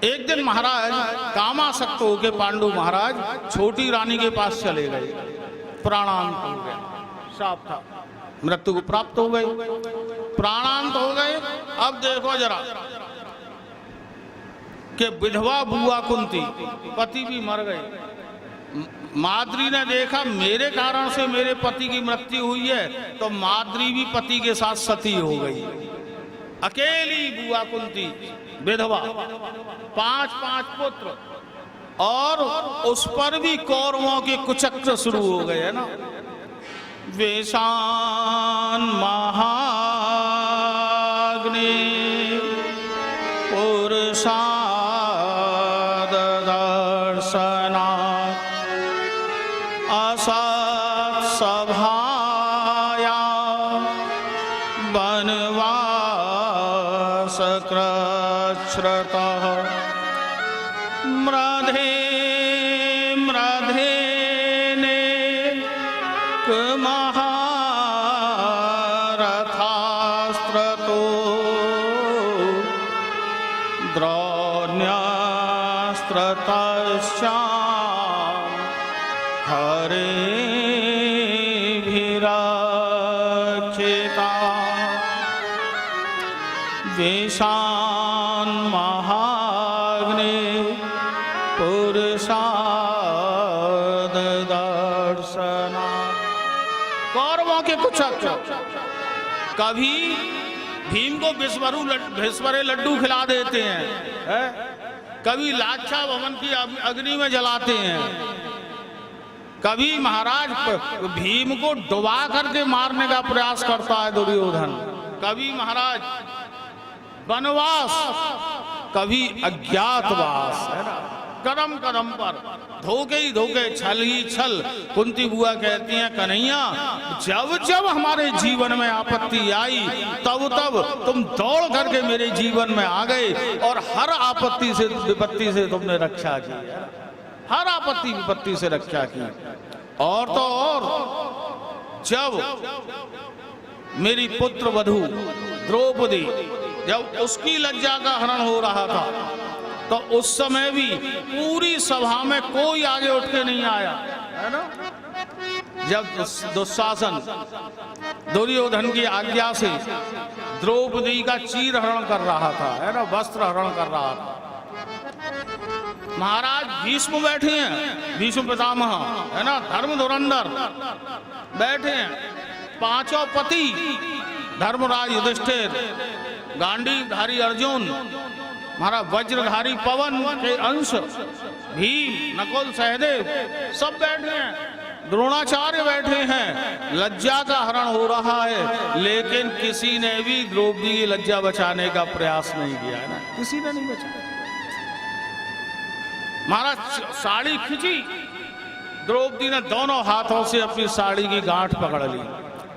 एक दिन महाराज कामासक्त होके पांडु महाराज छोटी रानी के पास चले गए। प्राणांत हो गया, साफ था, मृत्यु को प्राप्त हो गए, प्राणांत हो गए। अब देखो जरा कि विधवा बुआ कुंती, पति भी मर गए। माद्री ने देखा मेरे कारण से मेरे पति की मृत्यु हुई है, तो माद्री भी पति के साथ सती हो गई। अकेली बुआ कुंती विधवा, 5 पुत्र, और उस पर भी कौरवों के कुचक्र शुरू हो गए, है ना। वेशान महाग्नि पुरुषाद दर्शना असत सभाया वनवास कृच्छ्रतः मृधे महारथास्त्रतो द्रोण्यास्त्रतश्चाम हरेभिरक्षिता वेशान महाग्नि पुरुषाद दर्शना। कौरवों के कुचक्र, कभी भीम को भिस्वरे लड्डू खिला देते हैं, कभी लाक्षा भवन की अग्नि में जलाते हैं, कभी महाराज भीम को डुबा करके मारने का प्रयास करता है दुर्योधन, कभी महाराज वनवास, कभी अज्ञातवास, है ना। कदम कदम पर धोखे ही धोखे, छल ही छल। कुंती बुआ कहती हैं कन्हैया, जब जब हमारे जीवन में आपत्ति आई तब तब तुम दौड़ करके मेरे जीवन में आ गए और हर आपत्ति से विपत्ति से तुमने रक्षा की, हर आपत्ति विपत्ति से रक्षा की। और तो और जब मेरी पुत्र वधू द्रौपदी, जब उसकी लज्जा का हरण हो रहा था, तो उस समय भी पूरी सभा में कोई आगे उठ के नहीं आया, है ना। जब दुशासन दुर्योधन की आज्ञा से द्रौपदी का चीर हरण कर रहा था, है ना, वस्त्र हरण कर रहा था, महाराज भीष्म बैठे हैं, भीष्म पितामह, है ना, धर्म धुरंधर बैठे हैं, 5 पति, धर्मराज युधिष्ठिर, गांडीवधारी अर्जुन, हमारा वज्रधारी पवन के अंश भीम, नकुल, सहदेव, सब बैठे हैं, द्रोणाचार्य बैठे हैं। लज्जा का हरण हो रहा है, लेकिन किसी ने भी द्रौपदी की लज्जा बचाने का प्रयास नहीं किया, है ना, किसी ने नहीं बचाया। महाराज साड़ी खींची, द्रौपदी ने दोनों हाथों से अपनी साड़ी की गांठ पकड़ ली,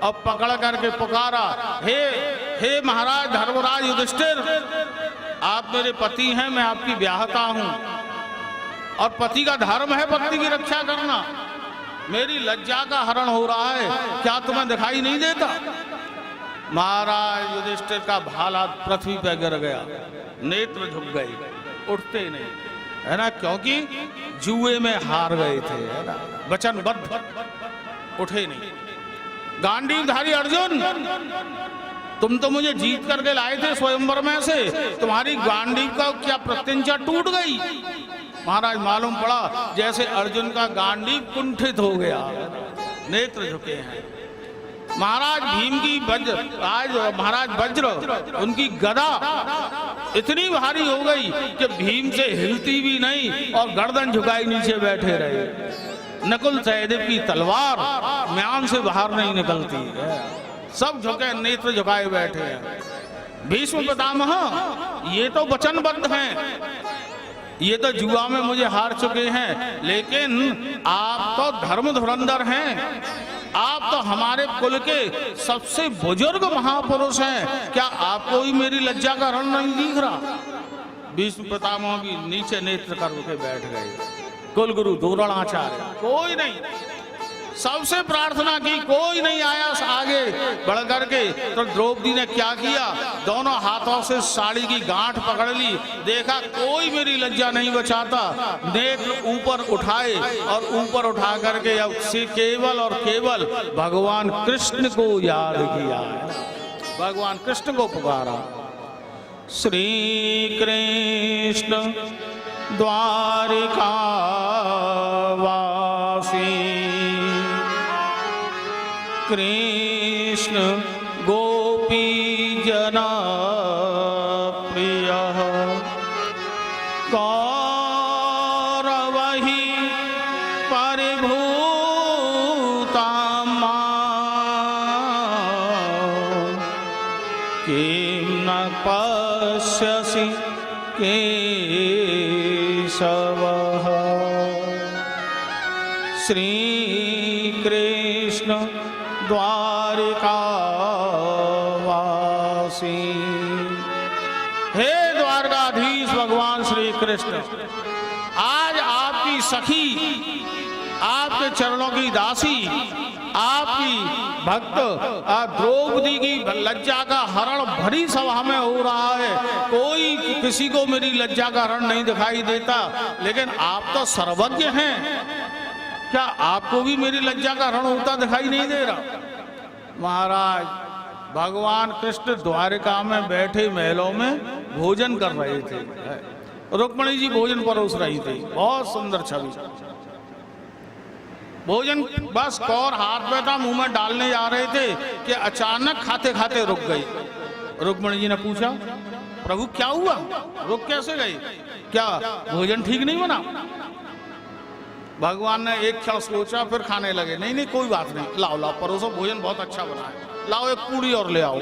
अब पकड़ करके पुकारा, हे महाराज धर्मराज युधिष्ठिर, आप मेरे पति हैं, मैं आपकी ब्याहता हूं, और पति का धर्म है पत्नी की रक्षा करना। मेरी लज्जा का हरण हो रहा है, क्या तुम्हें दिखाई नहीं देता? महाराज युधिष्ठिर का भाला पृथ्वी पर गिर गया, नेत्र झुक गए, उठते नहीं, है ना, क्योंकि जुए में हार गए थे, है ना, वचनबद्ध, उठे नहीं। गांडीवधारी अर्जुन, तुम तो मुझे जीत करके लाए थे स्वयंवर में से, तुम्हारी गांडीव का क्या प्रत्यंचा टूट गई? महाराज मालूम पड़ा जैसे अर्जुन का गांडीव कुंठित हो गया, नेत्र झुके हैं। महाराज भीम की महाराज वज्र, उनकी गदा इतनी भारी हो गई कि भीम से हिलती भी नहीं और गर्दन झुकाई नीचे बैठे रहे। नकुल सहदेव की तलवार म्यान से बाहर नहीं निकलती है, सब झुके, नेत्र झुकाए बैठे हैं। भीष्म पितामह, ये तो वचनबद्ध हैं, ये तो जुआ में मुझे हार चुके हैं, लेकिन आप तो धर्म धुरंधर हैं, आप तो हमारे कुल के सबसे बुजुर्ग महापुरुष हैं, क्या आपको ही मेरी लज्जा का रण नहीं दिख रहा? भीष्म पितामह भी नीचे नेत्र कर के बैठ गए। कुलगुरु द्रोणाचार्य, कोई नहीं, सबसे प्रार्थना की, कोई नहीं आया आगे बढ़ करके। तो द्रौपदी ने क्या किया, दोनों हाथों से साड़ी की गांठ पकड़ ली। देखा कोई मेरी लज्जा नहीं बचाता, नेत्र ऊपर उठाए और ऊपर उठा करके अब से केवल और केवल भगवान कृष्ण को याद किया, भगवान कृष्ण को पुकारा। श्री कृष्ण द्वारिका वासी कृष्ण गोपी जना प्रिय कौरवहि परिभूता किं न पश्यसि केशवः। श्री कृष्ण द्वारिका वासी, हे द्वारकाधीश भगवान श्री कृष्ण, आज आपकी सखी, आपके चरणों की दासी, आपकी भक्त द्रौपदी की लज्जा का हरण भरी सभा में हो रहा है। कोई किसी को मेरी लज्जा का हरण नहीं दिखाई देता, लेकिन आप तो सर्वज्ञ हैं, क्या आपको भी मेरी लज्जा का हरण होता दिखाई नहीं दे रहा? महाराज, भगवान कृष्ण द्वारिका में बैठे महलों में भोजन कर रहे थे। रुक्मिणी जी भोजन परोस रही थी, बहुत सुंदर छवि। भोजन बस कौर हाथ में था, मुंह में डालने जा रहे थे कि अचानक खाते खाते रुक गई। रुक्मिणी जी ने पूछा, प्रभु क्या हुआ, रुक कैसे गई, क्या भोजन ठीक नहीं बना? भगवान ने एक क्षण सोचा, फिर खाने लगे। नहीं नहीं कोई बात नहीं, लाओ लाओ परोसो, भोजन बहुत अच्छा बना है, लाओ एक पूरी और ले आओ।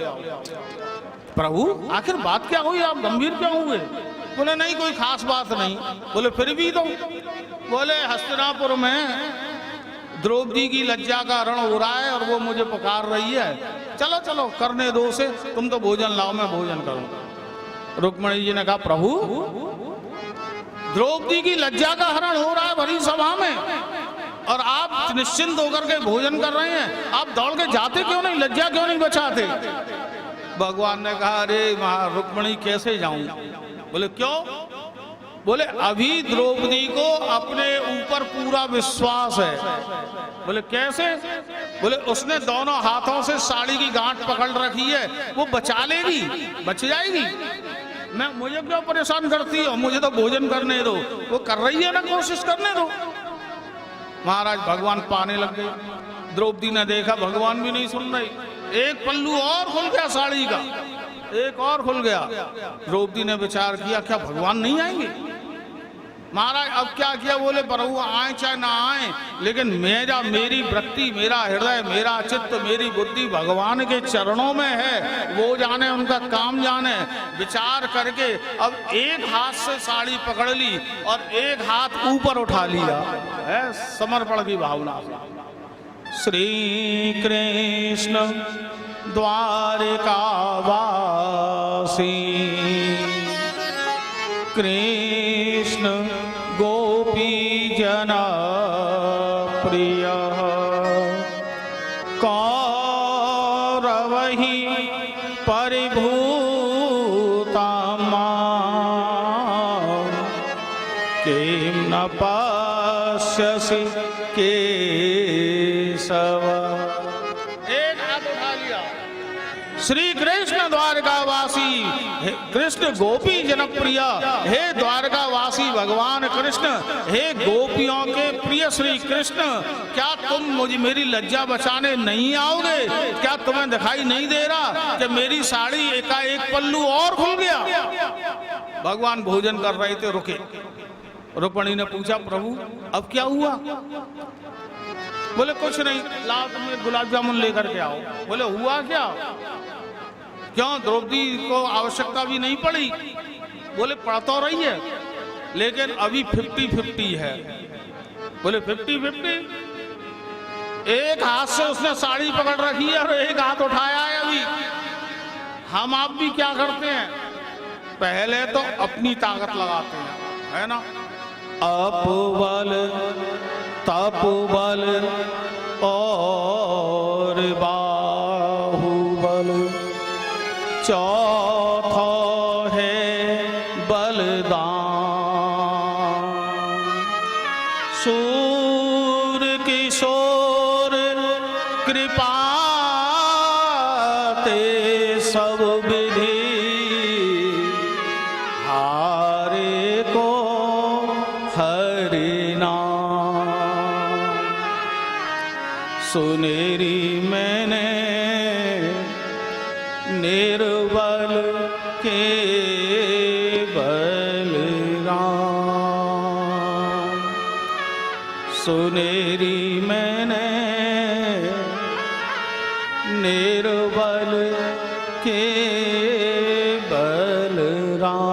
प्रभु आखिर बात क्या हुई, आप गंभीर क्यों हुए? बोले नहीं कोई खास बात नहीं। बोले फिर भी तो? बोले हस्तिनापुर में द्रौपदी की लज्जा का हरण हो रहा है और वो मुझे पुकार रही है, चलो चलो करने दो उसे, तुम तो भोजन लाओ मैं भोजन करूं। रुक्मिणी जी ने कहा, प्रभु द्रौपदी की लज्जा का हरण हो रहा है भरी सभा में और आप निश्चिंत होकर के भोजन कर रहे हैं, आप दौड़ के जाते क्यों नहीं, लज्जा क्यों नहीं बचाते? भगवान ने कहा, अरे रुक्मिणी कैसे जाऊं? बोले क्यों? बोले अभी द्रौपदी को अपने ऊपर पूरा विश्वास है। बोले कैसे? बोले उसने दोनों हाथों से साड़ी की गांठ पकड़ रखी है, वो बचा लेगी, बच जाएगी। मैं मुझे क्यों परेशान करती हो, मुझे तो भोजन करने दो, वो कर रही है ना, कोशिश करने दो। महाराज भगवान पाने लग गए। द्रौपदी ने देखा भगवान भी नहीं सुन रही, एक पल्लू और खुल गया साड़ी का, एक और खुल गया। द्रौपदी ने विचार किया, क्या भगवान नहीं आएंगे? महाराज अब क्या किया? बोले प्रभु आए चाहे ना आए, लेकिन मेरी वृत्ति, मेरा हृदय, मेरा चित्त, मेरी बुद्धि भगवान के चरणों में है, वो जाने, उनका काम जाने। विचार करके अब एक हाथ से साड़ी पकड़ ली और एक हाथ ऊपर उठा लिया, है समर्पण की भावना से। श्री कृष्ण द्वारिका वासी कृष्ण गोपी जना प्रिय कौरवहि परिभूता किं न पश्यसि केशव। एक हाथ उठा लिया। श्री कृष्ण द्वारकावासी, कृष्ण गोपी जनप्रिय, हे द्वारकावासी भगवान कृष्ण, हे गोपियों के प्रिय श्री कृष्ण, क्या तुम मुझे मेरी लज्जा बचाने नहीं आओगे? क्या तुम्हें दिखाई नहीं दे रहा कि मेरी साड़ी एकाएक पल्लू और खुल गया? भगवान भोजन कर रहे थे, रुके। रुक्मिणी ने पूछा, प्रभु अब क्या हुआ? बोले कुछ नहीं, लाओ तुम गुलाब जामुन लेकर के आओ। बोले हुआ क्या? क्यों द्रौपदी को आवश्यकता भी नहीं पड़ी? बोले पड़ तो रही है, लेकिन अभी 50-50 है। बोले 50-50? एक हाथ से उसने साड़ी पकड़ रखी है और एक हाथ उठाया है अभी। हम आप भी क्या करते हैं, पहले तो अपनी ताकत लगाते हैं, है ना? अपबल तपबल और बाहुबल, चौथा है बलदान। सूर किशोर कृपा ते सब विधि, हारे को हरि नाम। सुनेरी मैंने निर्बल के बलराम। सुनेरी मैंने निर्बल के बलराम।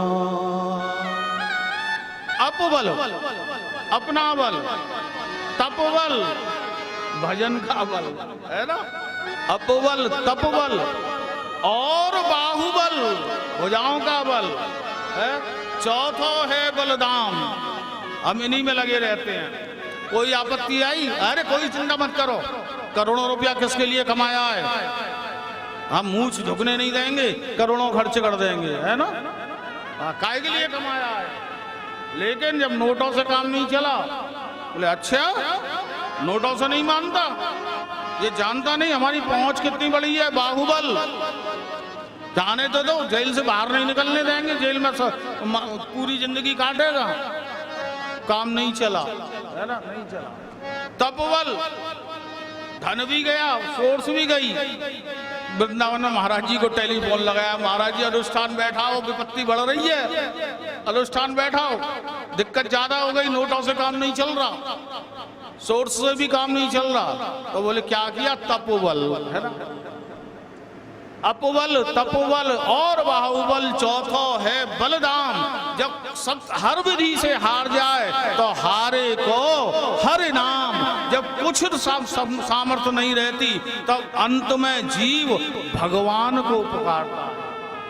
अपबल अपना बल, तपबल भजन का बल है ना। अपबल तपबल और बाहुबल भुजाओं का बल है। चौथा है बलदाम। हम इन्हीं में लगे रहते हैं। कोई आपत्ति आई, अरे कोई चिंता मत करो, करोड़ों रुपया किसके लिए कमाया है, हम मुंह झुकने नहीं देंगे, करोड़ों खर्च कर देंगे, है ना। काय के लिए कमाया है। लेकिन जब नोटों से काम नहीं चला, बोले अच्छा नोटों से नहीं मानता, ये जानता नहीं हमारी पहुंच कितनी बड़ी है। बाहुबल जाने तो दो, जेल से बाहर नहीं निकलने देंगे, जेल में पूरी जिंदगी काटेगा। काम नहीं चला, है ना, नहीं चला। तपबल, धन भी गया, फोर्स भी गई। वृंदावन में महाराज जी को टेलीफोन लगाया, महाराज जी अनुष्ठान बैठाओ, विपत्ति बढ़ रही है, अनुष्ठान बैठाओ, दिक्कत ज्यादा हो गई, नोटों से काम नहीं चल रहा, सोर्स से भी काम नहीं चल रहा। तो बोले क्या किया, तपोबल, है ना। अपबल तपोबल और बाहुबल, चौथा है बलदाम। जब सब हर विधि से हार जाए तो हारे को हरि नाम। जब कुछ सामर्थ्य नहीं रहती तब अंत में जीव भगवान को पुकारता है।